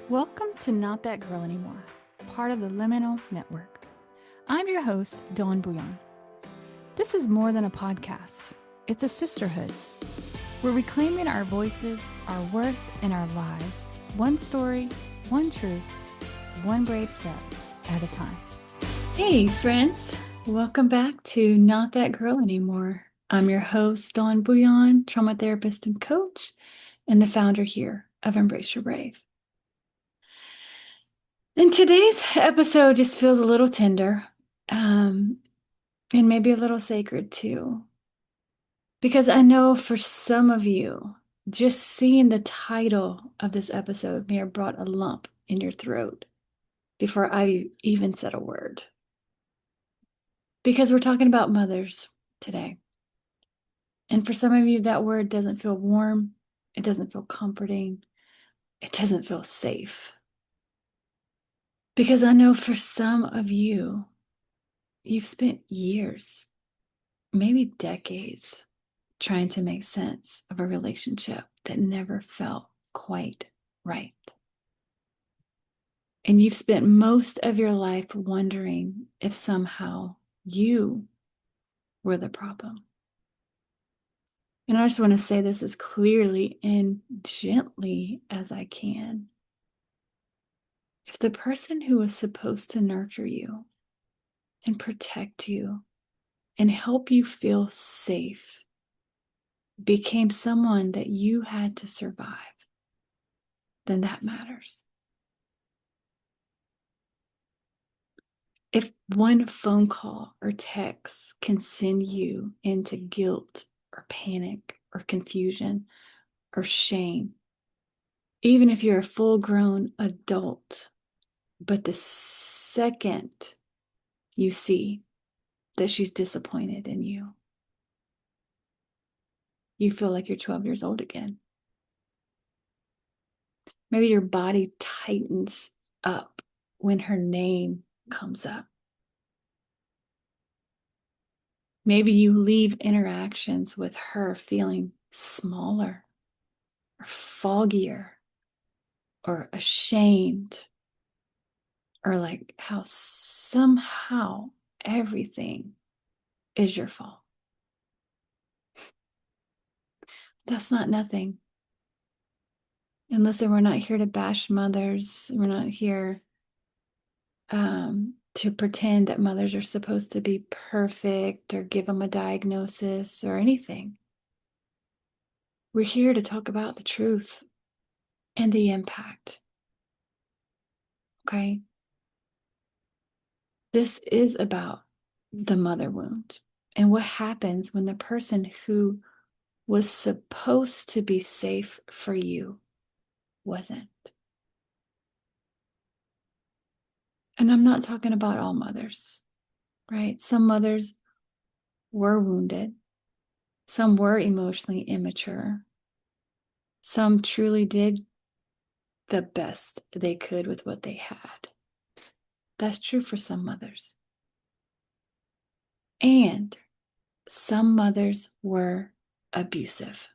Welcome to Not That Girl Anymore, part of the Liminal Network. I'm your host, Dawn Bouillon. This is more than a podcast. It's a sisterhood. We're reclaiming our voices, our worth, and our lives. One story, one truth, one brave step at a time. Hey, friends. Welcome back to Not That Girl Anymore. I'm your host, Dawn Bouillon, trauma therapist and coach, and the founder here of Embrace Your Brave. And today's episode just feels a little tender, and maybe a little sacred too. Because I know for some of you, just seeing the title of this episode may have brought a lump in your throat before I even said a word. Because we're talking about mothers today. And for some of you, that word doesn't feel warm, it doesn't feel comforting, it doesn't feel safe. Because I know for some of you, you've spent years, maybe decades, trying to make sense of a relationship that never felt quite right. And you've spent most of your life wondering if somehow you were the problem. And I just want to say this as clearly and gently as I can. If the person who was supposed to nurture you and protect you and help you feel safe became someone that you had to survive, then that matters. If one phone call or text can send you into guilt or panic or confusion or shame, even if you're a full-grown adult, but the second you see that she's disappointed in you, you feel like you're 12 years old again. Maybe your body tightens up when her name comes up. Maybe you leave interactions with her feeling smaller or foggier or ashamed or like how somehow everything is your fault. That's not nothing. And listen, we're not here to bash mothers. We're not here to pretend that mothers are supposed to be perfect or give them a diagnosis or anything. We're here to talk about the truth and the impact. Okay? This is about the mother wound and what happens when the person who was supposed to be safe for you wasn't. And I'm not talking about all mothers, right? Some mothers were wounded. Some were emotionally immature. Some truly did the best they could with what they had. That's true for some mothers. And some mothers were abusive.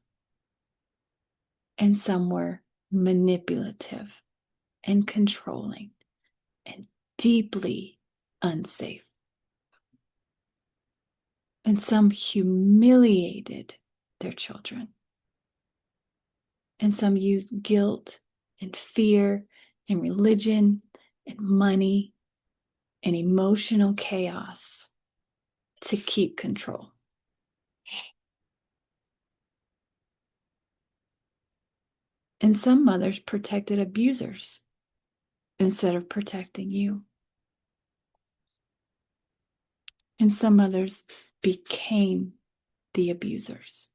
And some were manipulative and controlling and deeply unsafe. And some humiliated their children. And some used guilt and fear and religion and money and emotional chaos to keep control. And some mothers protected abusers instead of protecting you. And some mothers became the abusers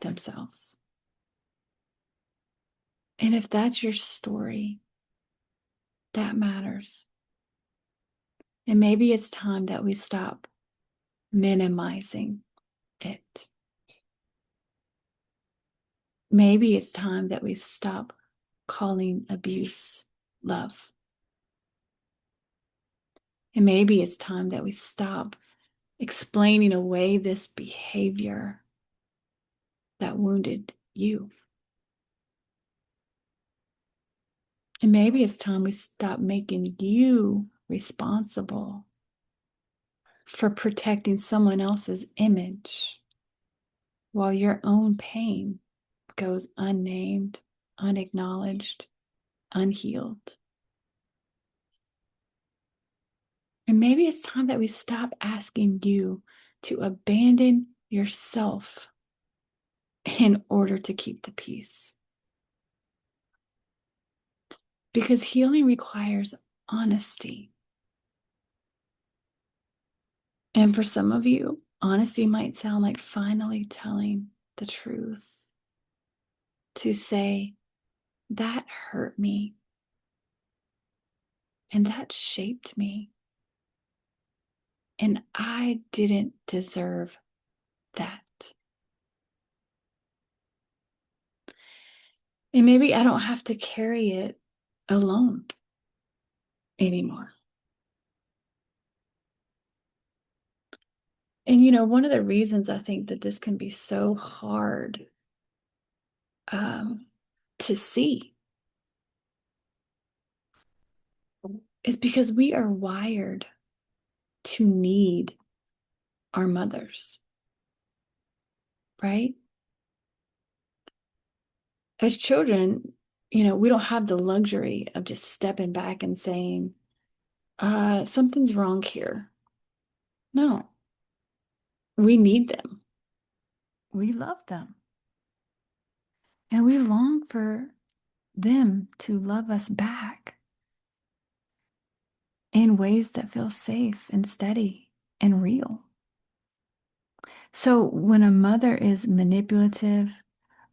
themselves. And if that's your story, that matters. And maybe it's time that we stop minimizing it. Maybe it's time that we stop calling abuse love. And maybe it's time that we stop explaining away this behavior that wounded you. And maybe it's time we stop making you responsible for protecting someone else's image while your own pain goes unnamed, unacknowledged, unhealed. And maybe it's time that we stop asking you to abandon yourself in order to keep the peace. Because healing requires honesty. And for some of you, honesty might sound like finally telling the truth. To say, that hurt me and that shaped me. And I didn't deserve that. And maybe I don't have to carry it alone anymore. And one of the reasons I think that this can be so hard to see is because we are wired to need our mothers, right? As children, we don't have the luxury of just stepping back and saying, something's wrong here. No, we need them. We love them. And we long for them to love us back in ways that feel safe and steady and real. So when a mother is manipulative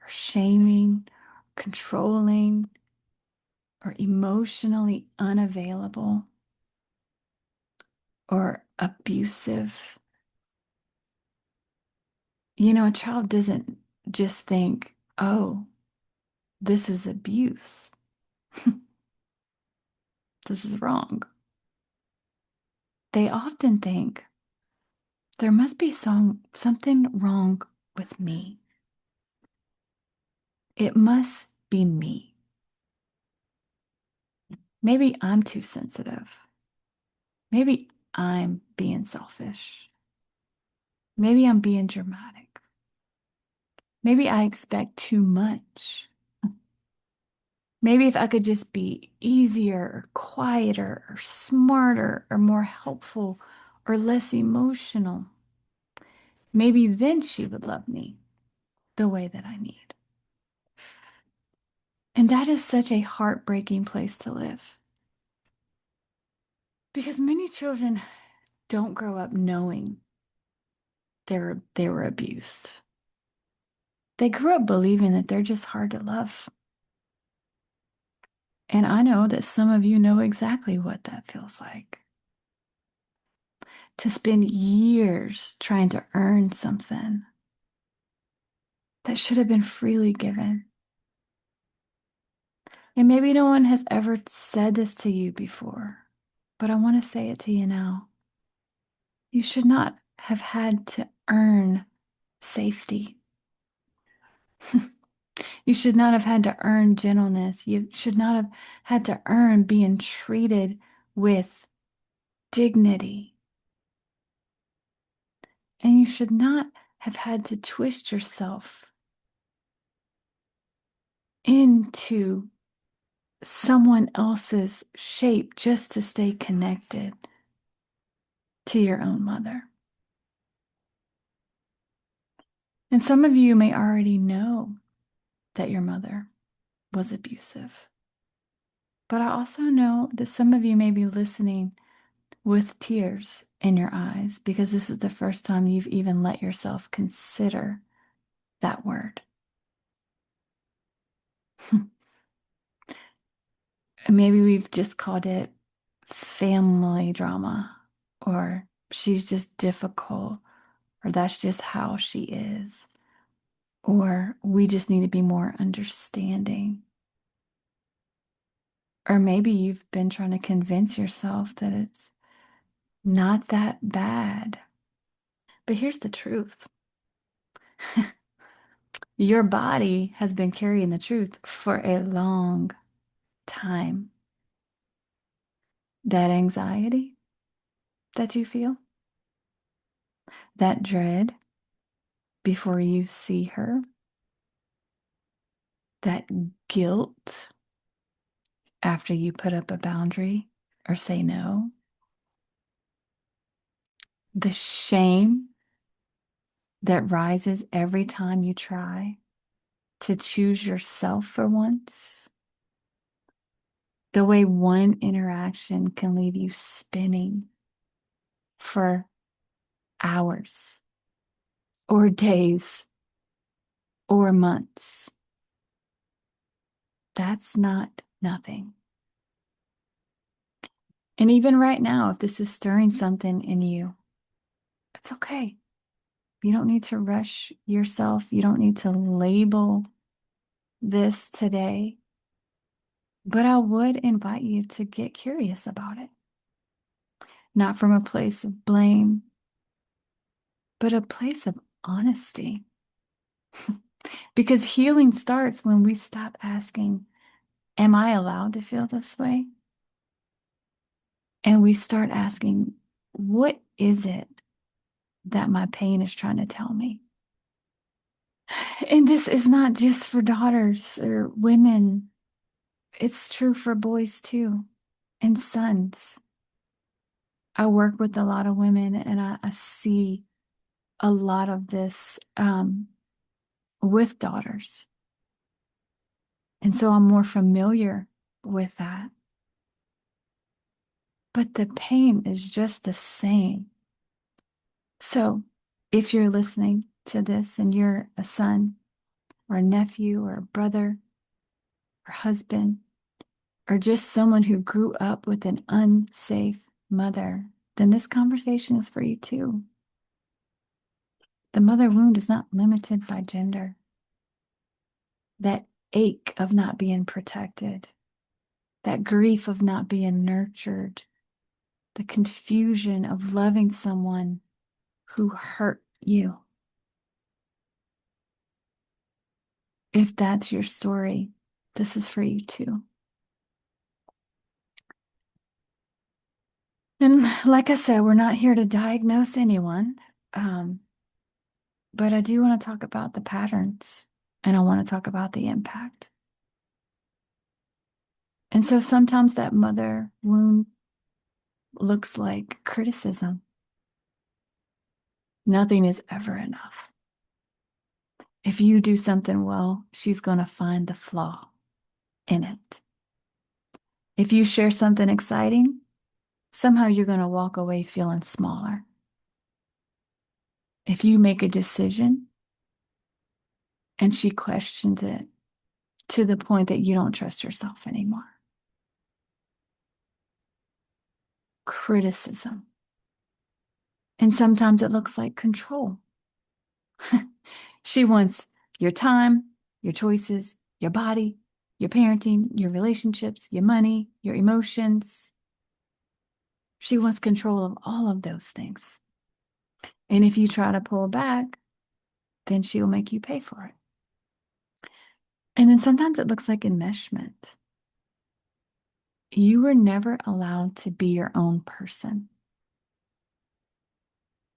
or shaming, controlling, or emotionally unavailable or abusive, a child doesn't just think, oh, this is abuse. This is wrong. They often think there must be something wrong with me. It must be me. Maybe I'm too sensitive. Maybe I'm being selfish. Maybe I'm being dramatic. Maybe I expect too much. Maybe if I could just be easier or quieter or smarter or more helpful or less emotional, maybe then she would love me the way that I need. And that is such a heartbreaking place to live. Because many children don't grow up knowing they were abused. They grew up believing that they're just hard to love. And I know that some of you know exactly what that feels like. To spend years trying to earn something that should have been freely given. And maybe no one has ever said this to you before, but I want to say it to you now. You should not have had to earn safety. You should not have had to earn gentleness. You should not have had to earn being treated with dignity. And you should not have had to twist yourself into someone else's shape just to stay connected to your own mother. And some of you may already know that your mother was abusive. But I also know that some of you may be listening with tears in your eyes because this is the first time you've even let yourself consider that word. Maybe we've just called it family drama, or she's just difficult, or that's just how she is, or we just need to be more understanding. Or maybe you've been trying to convince yourself that it's not that bad. But here's the truth. Your body has been carrying the truth for a long time, that anxiety that you feel, that dread before you see her, that guilt after you put up a boundary or say no, the shame that rises every time you try to choose yourself for once, the way one interaction can leave you spinning for hours or days or months. That's not nothing. And even right now, if this is stirring something in you, it's okay. You don't need to rush yourself. You don't need to label this today. But I would invite you to get curious about it. Not from a place of blame, but a place of honesty. Because healing starts when we stop asking, am I allowed to feel this way? And we start asking, what is it that my pain is trying to tell me? And this is not just for daughters or women. It's true for boys too, and sons. I work with a lot of women and I see a lot of this with daughters. And so I'm more familiar with that. But the pain is just the same. So if you're listening to this and you're a son or a nephew or a brother or husband, or just someone who grew up with an unsafe mother, then this conversation is for you too. The mother wound is not limited by gender. That ache of not being protected, that grief of not being nurtured, the confusion of loving someone who hurt you. If that's your story, this is for you too. And like I said, we're not here to diagnose anyone, but I do want to talk about the patterns and I want to talk about the impact. And so sometimes that mother wound looks like criticism. Nothing is ever enough. If you do something well, she's going to find the flaw in it. If you share something exciting, somehow you're going to walk away feeling smaller. If you make a decision and she questions it to the point that you don't trust yourself anymore. Criticism. And sometimes it looks like control. She wants your time, your choices, your body, your parenting, your relationships, your money, your emotions. She wants control of all of those things. And if you try to pull back, then she'll make you pay for it. And then sometimes it looks like enmeshment. You were never allowed to be your own person.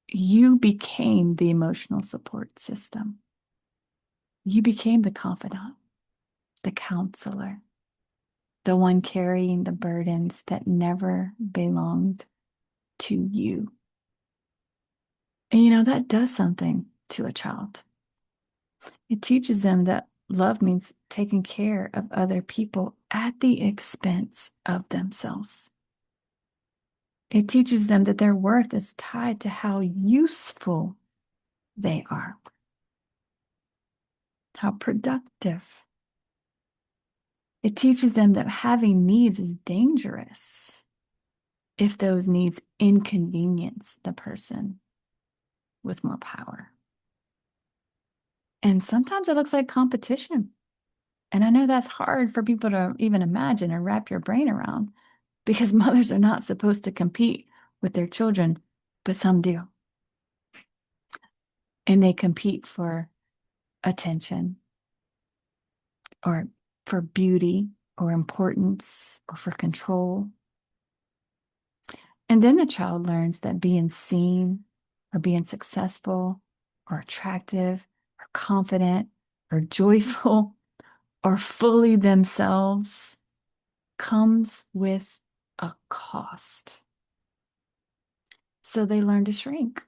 You became the emotional support system. You became the confidant, the counselor, the one carrying the burdens that never belonged to you. And that does something to a child. It teaches them that love means taking care of other people at the expense of themselves. It teaches them that their worth is tied to how useful they are, how productive. It teaches them that having needs is dangerous if those needs inconvenience the person with more power. And sometimes it looks like competition. And I know that's hard for people to even imagine or wrap your brain around because mothers are not supposed to compete with their children, but some do. And they compete for attention or for beauty or importance or for control. And then the child learns that being seen or being successful or attractive or confident or joyful or fully themselves comes with a cost. So they learn to shrink,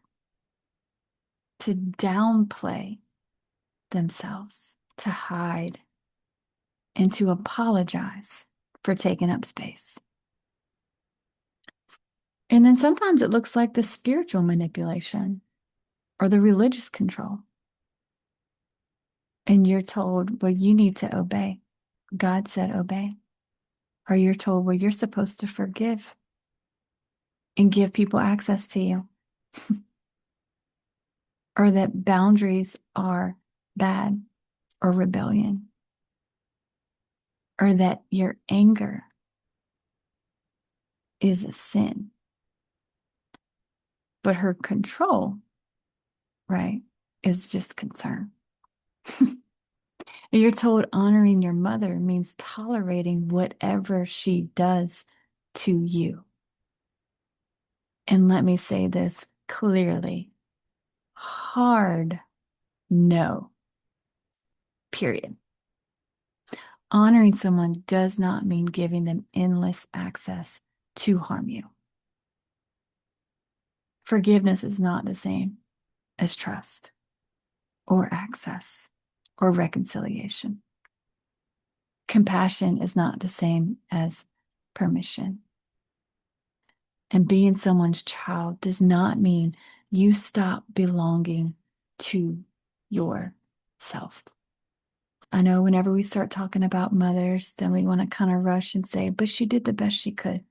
to downplay themselves, to hide, and to apologize for taking up space. And then sometimes it looks like the spiritual manipulation or the religious control. And you're told, well, you need to obey. God said obey. Or you're told, well, you're supposed to forgive and give people access to you. Or that boundaries are bad or rebellion. Or that your anger is a sin. But her control, right, is just concern. You're told honoring your mother means tolerating whatever she does to you. And let me say this clearly. Hard no. Period. Honoring someone does not mean giving them endless access to harm you. Forgiveness is not the same as trust or access or reconciliation. Compassion is not the same as permission. And being someone's child does not mean you stop belonging to yourself. I know whenever we start talking about mothers, then we want to kind of rush and say, but she did the best she could.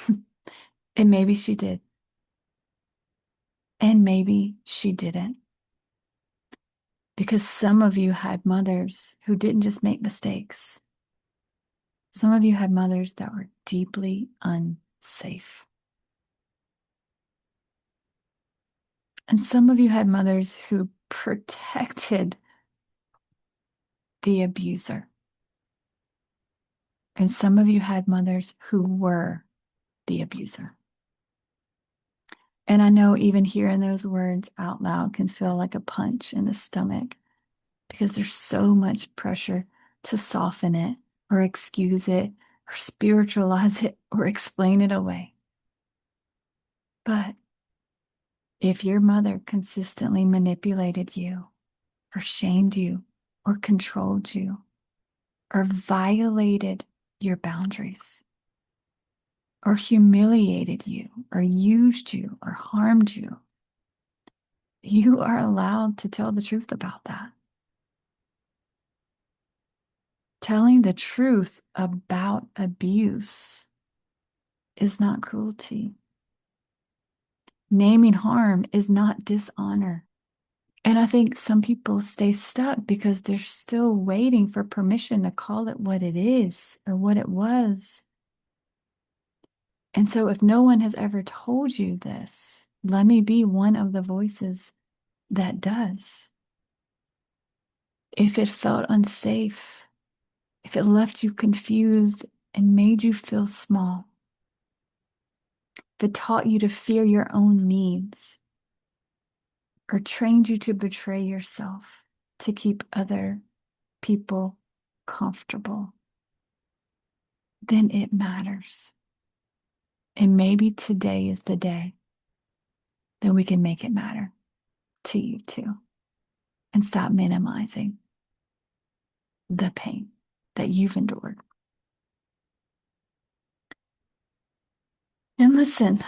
And maybe she did. And maybe she didn't. Because some of you had mothers who didn't just make mistakes. Some of you had mothers that were deeply unsafe. And some of you had mothers who protected the abuser. And some of you had mothers who were the abuser. And I know even hearing those words out loud can feel like a punch in the stomach because there's so much pressure to soften it or excuse it or spiritualize it or explain it away. But if your mother consistently manipulated you or shamed you or controlled you or violated your boundaries or humiliated you or used you or harmed you, you are allowed to tell the truth about that. Telling the truth about abuse is not cruelty. Naming harm is not dishonor. And I think some people stay stuck because they're still waiting for permission to call it what it is or what it was. And so if no one has ever told you this, let me be one of the voices that does. If it felt unsafe, if it left you confused and made you feel small, if it taught you to fear your own needs, or trained you to betray yourself to keep other people comfortable, then it matters. And maybe today is the day that we can make it matter to you too and stop minimizing the pain that you've endured. And listen,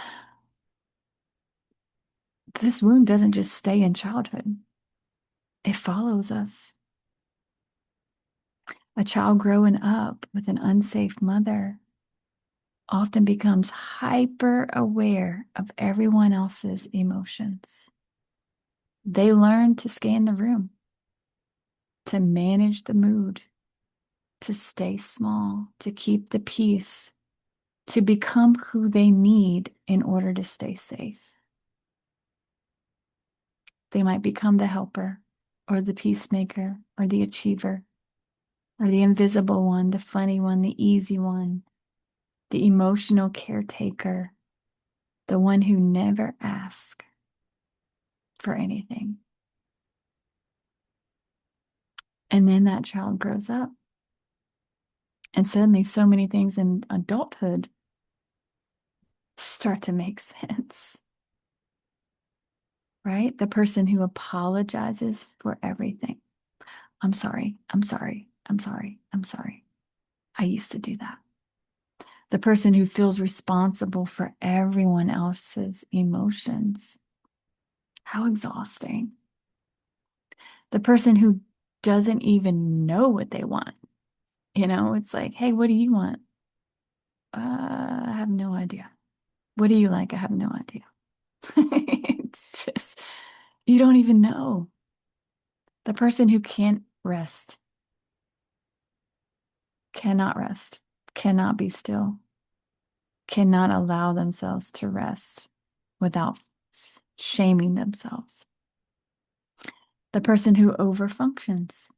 this wound doesn't just stay in childhood. It follows us. A child growing up with an unsafe mother often becomes hyper aware of everyone else's emotions. They learn to scan the room, to manage the mood, to stay small, to keep the peace, to become who they need in order to stay safe. They might become the helper or the peacemaker or the achiever or the invisible one, the funny one, the easy one, the emotional caretaker, the one who never asks for anything. And then that child grows up. And suddenly, so many things in adulthood start to make sense, right? The person who apologizes for everything. I'm sorry. I'm sorry. I'm sorry. I'm sorry. I used to do that. The person who feels responsible for everyone else's emotions. How exhausting. The person who doesn't even know what they want. It's like, hey, what do you want? I have no idea. What do you like? I have no idea. It's just, you don't even know. The person who can't rest, cannot rest, cannot be still, cannot allow themselves to rest without shaming themselves. The person who overfunctions,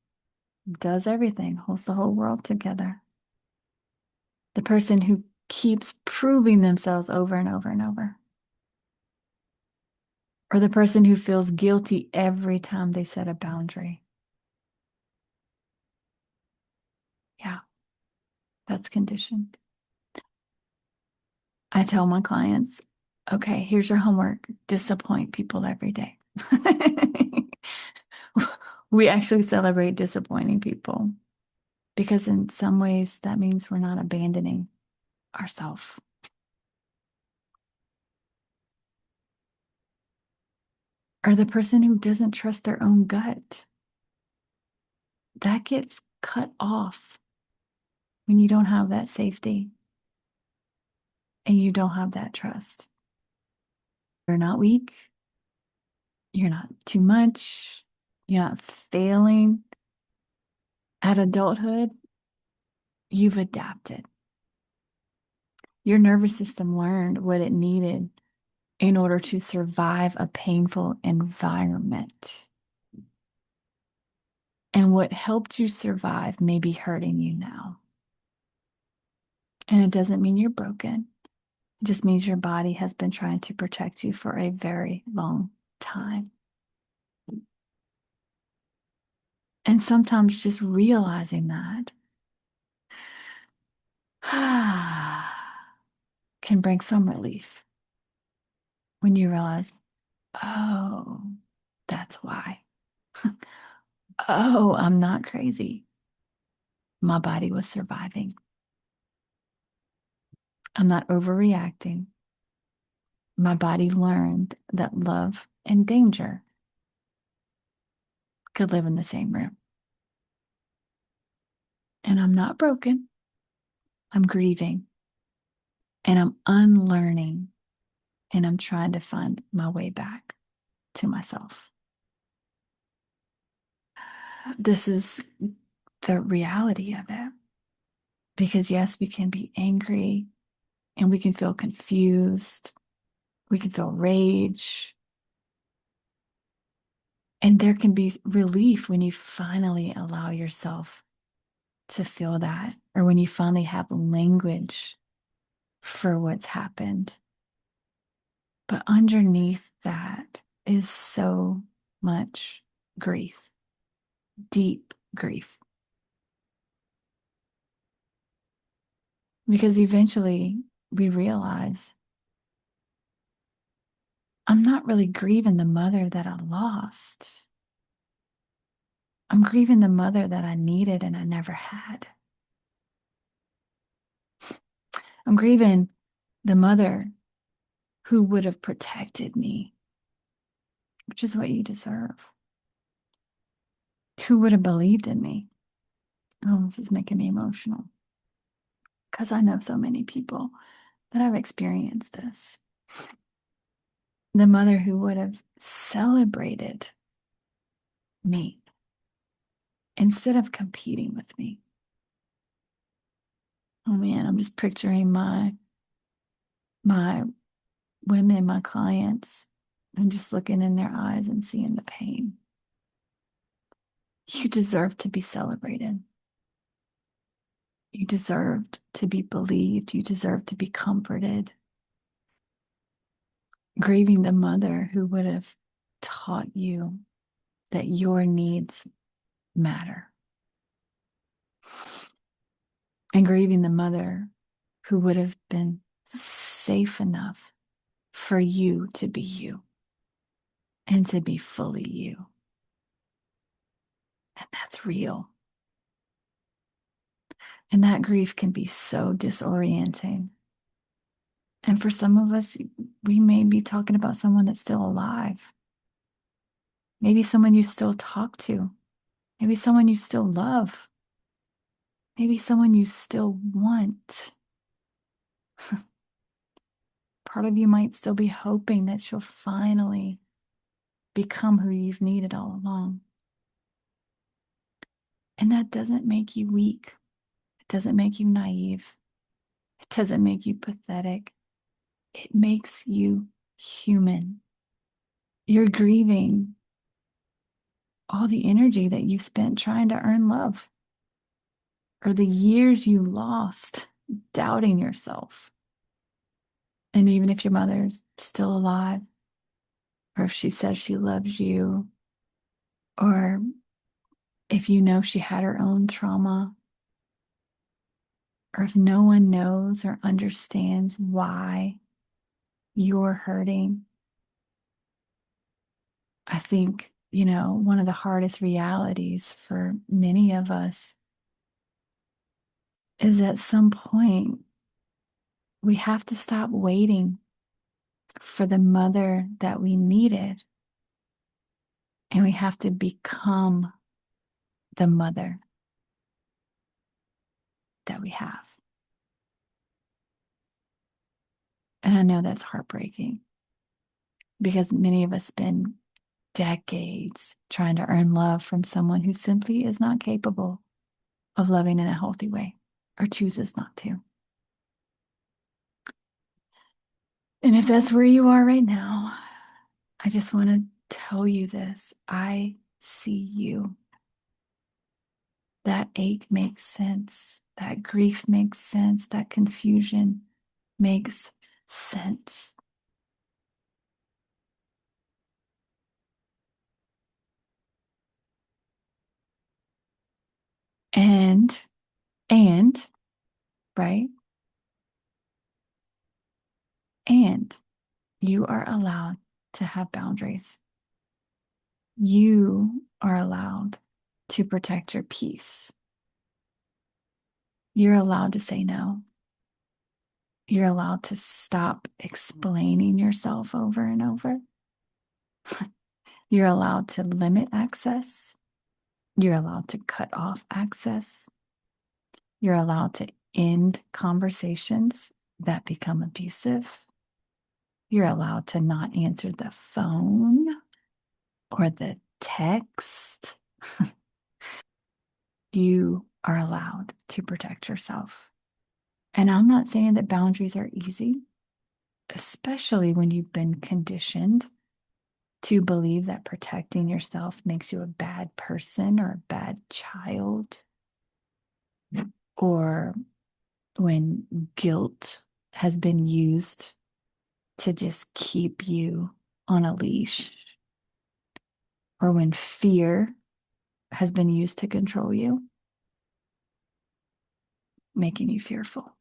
does everything, holds the whole world together. The person who keeps proving themselves over and over and over. Or the person who feels guilty every time they set a boundary. Yeah, that's conditioned. I tell my clients, okay, here's your homework. Disappoint people every day. We actually celebrate disappointing people because in some ways that means we're not abandoning ourselves. Or the person who doesn't trust their own gut. That gets cut off when you don't have that safety and you don't have that trust. You're not weak. You're not too much. You're not failing at adulthood. You've adapted. Your nervous system learned what it needed in order to survive a painful environment. And what helped you survive may be hurting you now. And it doesn't mean you're broken. It just means your body has been trying to protect you for a very long time. And sometimes just realizing that can bring some relief when you realize, oh, that's why. Oh, I'm not crazy. My body was surviving. I'm not overreacting. My body learned that love and danger could live in the same room. And I'm not broken. I'm grieving and I'm unlearning and I'm trying to find my way back to myself. This is the reality of it. Because, yes, we can be angry and we can feel confused. We can feel rage. And there can be relief when you finally allow yourself to feel that, or when you finally have language for what's happened. But underneath that is so much grief, deep grief. Because eventually we realize I'm not really grieving the mother that I lost. I'm grieving the mother that I needed and I never had. I'm grieving the mother who would have protected me, which is what you deserve. Who would have believed in me? Oh, this is making me emotional because I know so many people that have experienced this. The mother who would have celebrated me instead of competing with me. Oh man, I'm just picturing my women, my clients, and just looking in their eyes and seeing the pain. You deserve to be celebrated. You deserved to be believed. You deserved to be comforted. Grieving the mother who would have taught you that your needs matter. And grieving the mother who would have been safe enough for you to be you and to be fully you. And that's real. And that grief can be so disorienting. And for some of us, we may be talking about someone that's still alive. Maybe someone you still talk to. Maybe someone you still love. Maybe someone you still want. Part of you might still be hoping that she'll finally become who you've needed all along. And that doesn't make you weak. It doesn't make you naive. It doesn't make you pathetic. It makes you human. You're grieving all the energy that you spent trying to earn love, or the years you lost doubting yourself. And even if your mother's still alive, or if she says she loves you, or if you know she had her own trauma, or if no one knows or understands why you're hurting, I think, one of the hardest realities for many of us is at some point we have to stop waiting for the mother that we needed, and we have to become the mother that we have. And I know that's heartbreaking because many of us spend decades trying to earn love from someone who simply is not capable of loving in a healthy way or chooses not to. And if that's where you are right now, I just want to tell you this. I see you. That ache makes sense. That grief makes sense. That confusion makes sense. And, and, right? And you are allowed to have boundaries. You are allowed to protect your peace. You're allowed to say no. You're allowed to stop explaining yourself over and over. You're allowed to limit access. You're allowed to cut off access. You're allowed to end conversations that become abusive. You're allowed to not answer the phone or the text. You are allowed to protect yourself. And I'm not saying that boundaries are easy, especially when you've been conditioned to believe that protecting yourself makes you a bad person or a bad child, or when guilt has been used to just keep you on a leash, or when fear has been used to control you, making you fearful,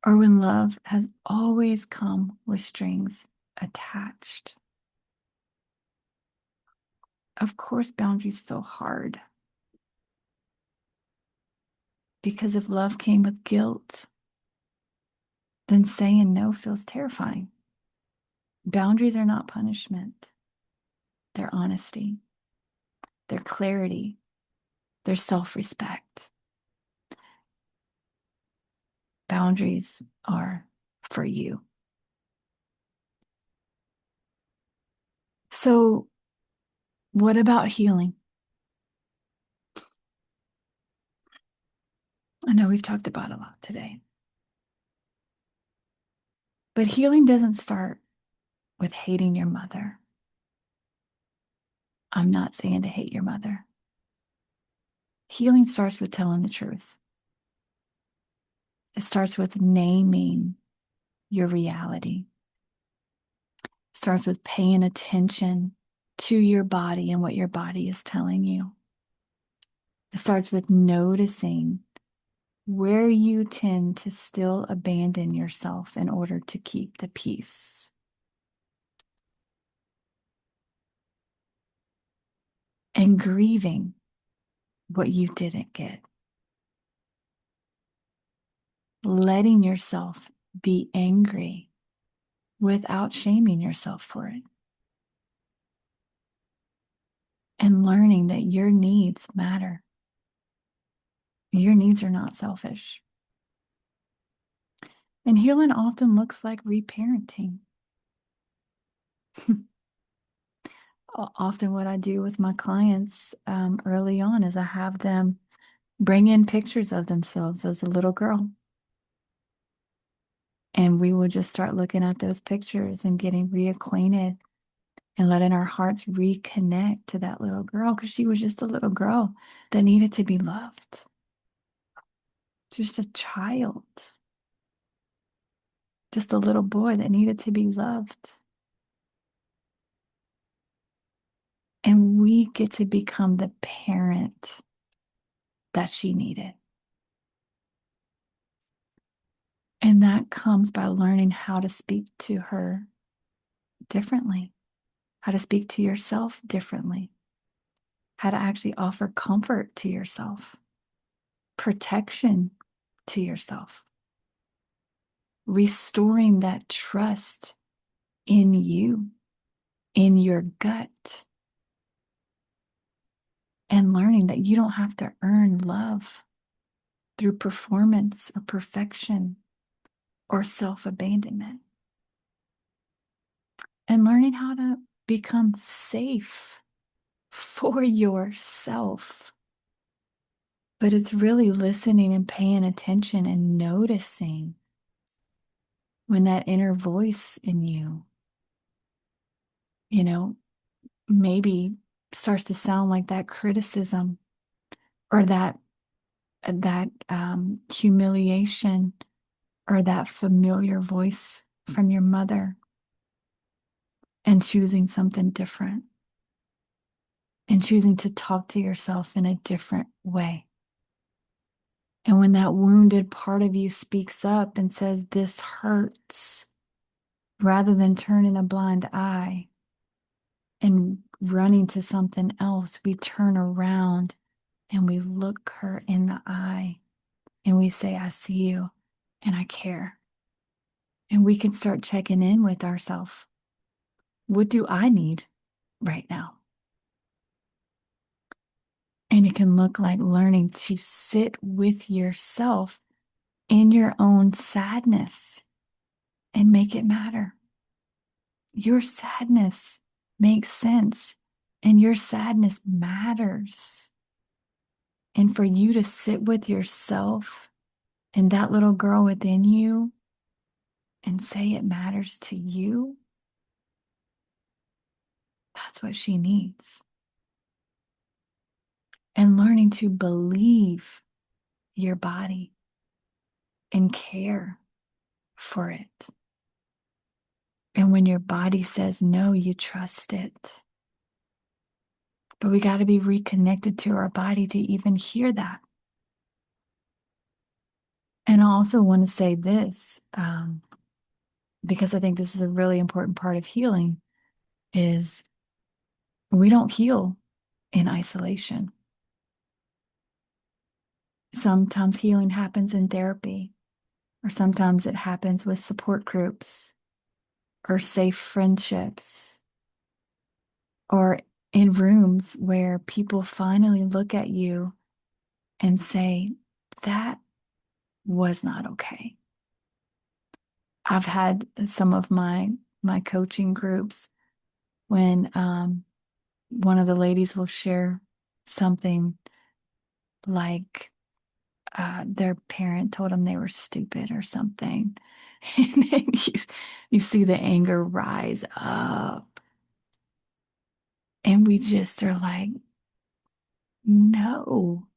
or when love has always come with strings attached. Of course, boundaries feel hard because if love came with guilt, then saying no feels terrifying. Boundaries are not punishment. They're honesty. They're clarity. They're self-respect. Boundaries are for you. So, what about healing? I know we've talked about a lot today. But healing doesn't start with hating your mother. I'm not saying to hate your mother. Healing starts with telling the truth. It starts with naming your reality. It starts with paying attention to your body and what your body is telling you. It starts with noticing where you tend to still abandon yourself in order to keep the peace. And grieving what you didn't get. Letting yourself be angry without shaming yourself for it. And learning that your needs matter. Your needs are not selfish. And healing often looks like reparenting. Often what I do with my clients early on is I have them bring in pictures of themselves as a little girl. And we will just start looking at those pictures and getting reacquainted and letting our hearts reconnect to that little girl, because she was just a little girl that needed to be loved. Just a child. Just a little boy that needed to be loved. And we get to become the parent that she needed. And that comes by learning how to speak to her differently, how to speak to yourself differently, how to actually offer comfort to yourself, protection to yourself, restoring that trust in you, in your gut, and learning that you don't have to earn love through performance or perfection or self-abandonment. And learning how to become safe for yourself. But it's really listening and paying attention and noticing when that inner voice in you, maybe starts to sound like that criticism or that humiliation or that familiar voice from your mother, and choosing something different and choosing to talk to yourself in a different way. And when that wounded part of you speaks up and says, "This hurts," rather than turning a blind eye and running to something else, we turn around and we look her in the eye and we say, "I see you and I care." And we can start checking in with ourselves. What do I need right now? And it can look like learning to sit with yourself in your own sadness and make it matter. Your sadness makes sense and your sadness matters. And for you to sit with yourself and that little girl within you and say it matters to you, that's what she needs. And learning to believe your body and care for it. And when your body says no, you trust it. But we got to be reconnected to our body to even hear that. And I also want to say this, because I think this is a really important part of healing, is we don't heal in isolation. Sometimes healing happens in therapy, or sometimes it happens with support groups, or safe friendships, or in rooms where people finally look at you and say, "That was not okay." I've had some of my coaching groups when one of the ladies will share something like their parent told them they were stupid or something. And then you see the anger rise up. And we just are like, no,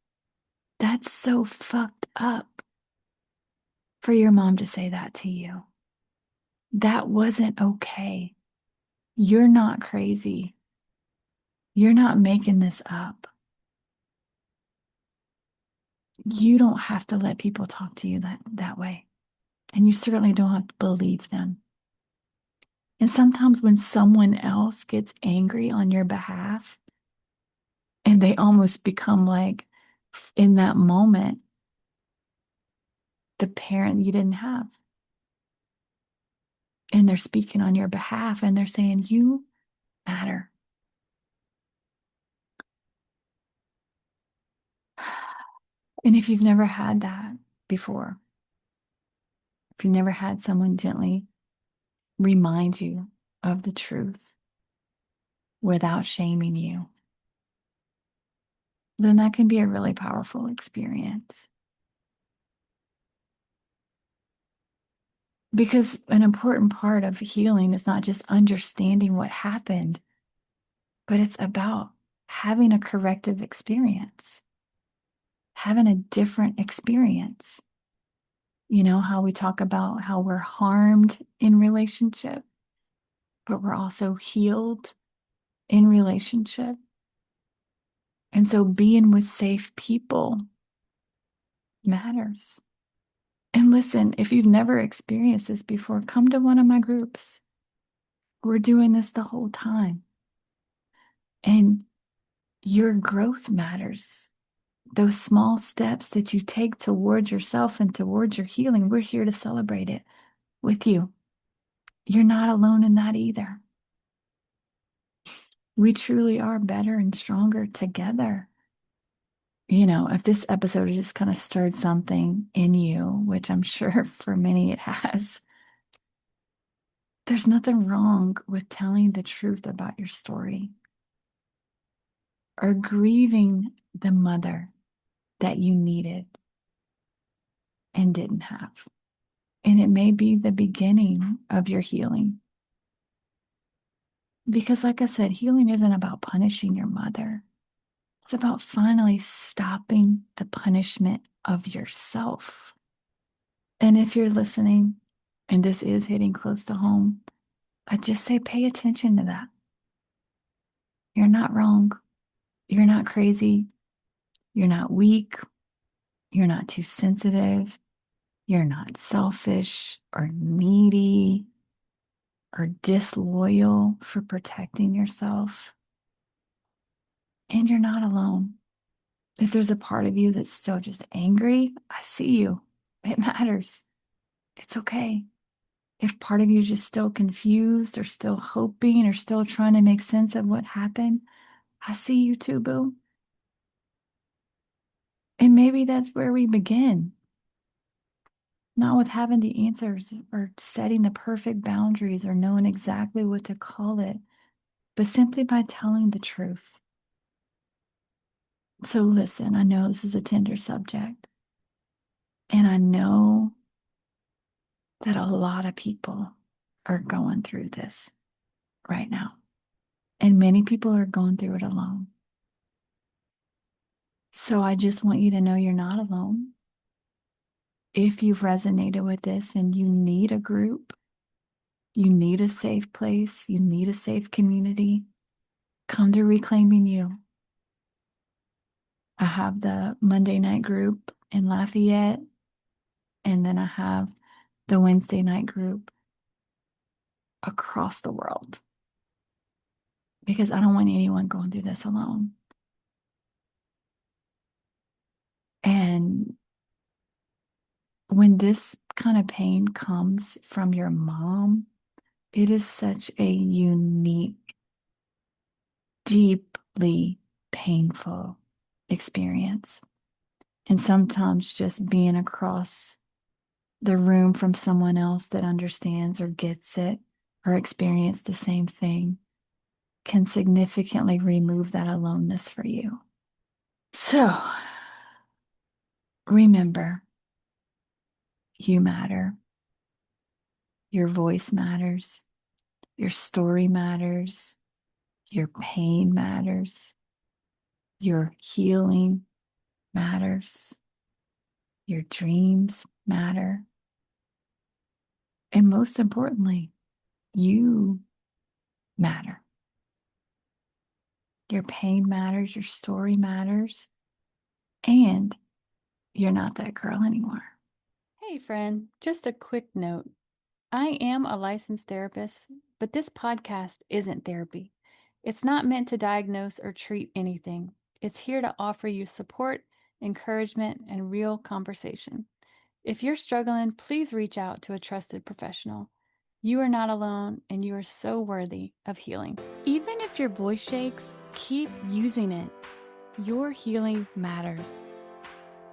that's so fucked up. for your mom to say that to you. That wasn't okay. You're not crazy. You're not making this up. You don't have to let people talk to you that way. And you certainly don't have to believe them. And sometimes when someone else gets angry on your behalf and they almost become like, in that moment, the parent you didn't have. And they're speaking on your behalf and they're saying, you matter. And if you've never had that before, if you've never had someone gently remind you of the truth without shaming you, then that can be a really powerful experience. Because an important part of healing is not just understanding what happened, but it's about having a corrective experience, having a different experience. You know, how we talk about how we're harmed in relationship, but we're also healed in relationship. And so being with safe people matters. And listen, if you've never experienced this before, come to one of my groups. We're doing this the whole time. And your growth matters. Those small steps that you take towards yourself and towards your healing, we're here to celebrate it with you. You're not alone in that either. We truly are better and stronger together. You know, if this episode has just kind of stirred something in you, which I'm sure for many it has, there's nothing wrong with telling the truth about your story or grieving the mother that you needed and didn't have. And it may be the beginning of your healing. Because, like I said, healing isn't about punishing your mother. It's about finally stopping the punishment of yourself. And if you're listening and this is hitting close to home, I just say pay attention to that. You're not wrong. You're not crazy. You're not weak. You're not too sensitive. You're not selfish or needy or disloyal for protecting yourself. And you're not alone. If there's a part of you that's still just angry, I see you. It matters. It's okay. If part of you is just still confused or still hoping or still trying to make sense of what happened, I see you too, boo. And maybe that's where we begin. Not with having the answers or setting the perfect boundaries or knowing exactly what to call it, but simply by telling the truth. So listen, I know this is a tender subject, and I know that a lot of people are going through this right now, and many people are going through it alone. So I just want you to know you're not alone. If you've resonated with this and you need a group, you need a safe place, you need a safe community, come to Reclaiming You. I have the Monday night group in Lafayette, and then I have the Wednesday night group across the world because I don't want anyone going through this alone. And when this kind of pain comes from your mom, it is such a unique, deeply painful experience. And sometimes just being across the room from someone else that understands or gets it or experienced the same thing can significantly remove that aloneness for you. So remember, you matter. Your voice matters. Your story matters. Your pain matters. Your healing matters. Your dreams matter. most importantly, you matter. Your pain matters, your story matters, and you're not that girl anymore. Hey, friend, just a quick note. I am a licensed therapist, but this podcast isn't therapy. It's not meant to diagnose or treat anything. It's here to offer you support, encouragement, and real conversation. If you're struggling, please reach out to a trusted professional. You are not alone, and you are so worthy of healing. Even if your voice shakes, keep using it. Your healing matters.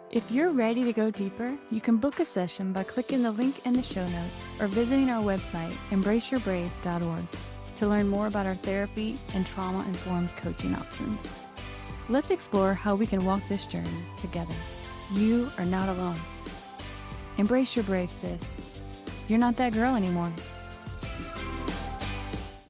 If you're ready to go deeper, you can book a session by clicking the link in the show notes or visiting our website, embraceyourbrave.org, to learn more about our therapy and trauma-informed coaching options. Let's explore how we can walk this journey together. You are not alone. Embrace your brave, sis. You're not that girl anymore.